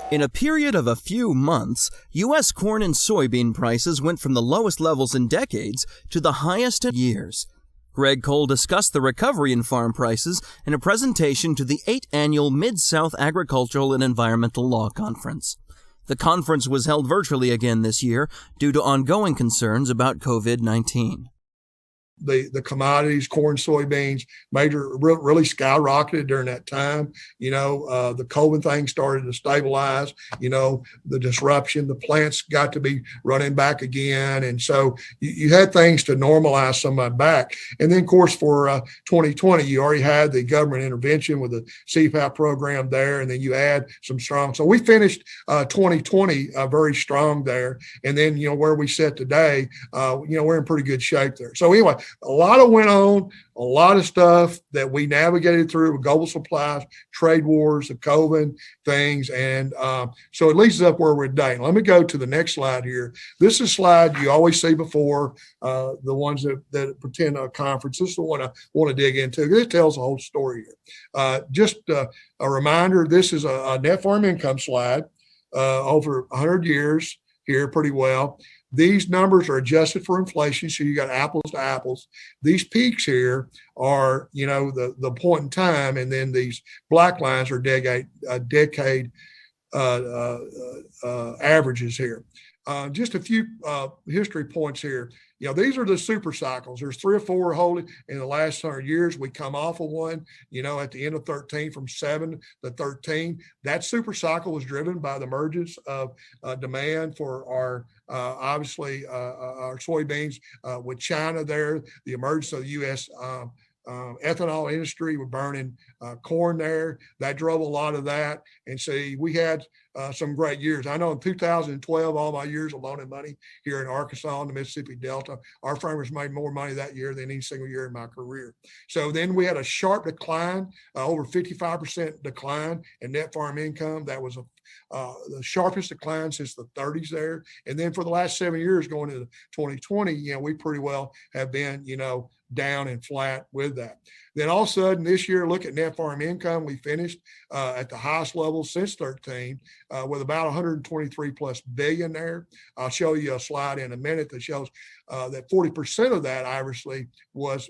In a period of a few months, U.S. corn and soybean prices went from the lowest levels in decades to the highest in years. Greg Cole discussed the recovery in farm prices in a presentation to the 8th Annual Mid-South Agricultural and Environmental Law Conference. The conference was held virtually again this year due to ongoing concerns about COVID-19. The commodities, corn, soybeans, really skyrocketed during that time. The COVID thing started to stabilize, the disruption, the plants got to be running back again. And so you had things to normalize some of that back. And then, of course, for 2020, you already had the government intervention with the CPAP program there, and then you add some strong. So we finished 2020 very strong there. And then, where we sit today, we're in pretty good shape there. So anyway, a lot of went on, a lot of stuff that we navigated through with global supplies, trade wars, the COVID things. And so it leads us up where we're today. Let me go to the next slide here. This is a slide you always see before, the ones that pretend a conference. This is the one I want to dig into. This tells the whole story here. Just a reminder, this is a net farm income slide over 100 years here pretty well. These numbers are adjusted for inflation, so you got apples to apples. These peaks here are, the point in time, and then these black lines are decade averages here. Just a few history points here. These are the super cycles. There's 3 or 4 holding in the last 100 years. We come off of one, at the end of 13 from 7 to 13. That super cycle was driven by the emergence of demand for our obviously our soybeans with China there, the emergence of the U.S. Ethanol industry. We're burning corn there. That drove a lot of that. And so we had some great years. I know in 2012, all my years of loaning money here in Arkansas and the Mississippi Delta, our farmers made more money that year than any single year in my career. So then we had a sharp decline, over 55% decline in net farm income. That was the sharpest decline since the 30s there. And then for the last 7 years going into 2020, we pretty well have been, down and flat with that. Then all of a sudden this year, look at net farm income. We finished at the highest level since 13 with about 123 plus billion there. I'll show you a slide in a minute that shows that 40% of that obviously was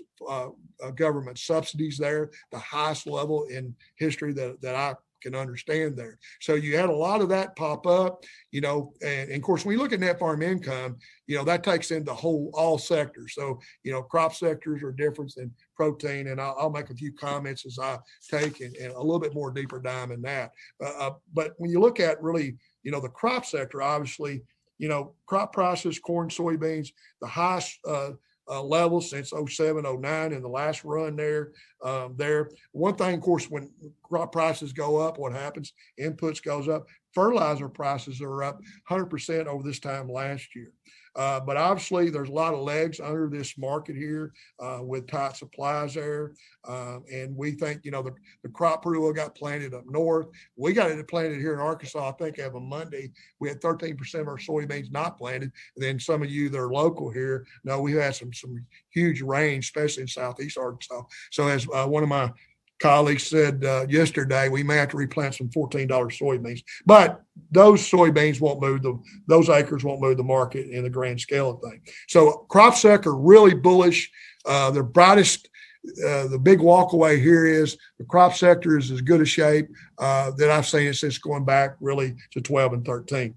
government subsidies there, the highest level in history that I can understand there. So you had a lot of that pop up, and of course, when you look at net farm income, that takes in all sectors. So, crop sectors are different than protein, and I'll make a few comments as I take and a little bit more deeper dive in that. But when you look at really, the crop sector, obviously, crop prices, corn, soybeans, the highest levels since 07, 09 in the last run there. One thing, of course, when crop prices go up, what happens? Inputs goes up. Fertilizer prices are up 100% over this time last year. But obviously, there's a lot of legs under this market here with tight supplies there. And we think, the crop pretty well got planted up north. We got it planted here in Arkansas, I think, as of Monday. We had 13% of our soybeans not planted. And then some of you that are local here know we had some huge rain, especially in southeast Arkansas. So as one of my colleagues said yesterday, we may have to replant some $14 soybeans, but those soybeans won't move those acres won't move the market in the grand scale of things. So crop sector really bullish. The brightest, the big walkaway here is the crop sector is as good a shape that I've seen it since going back really to 12 and 13.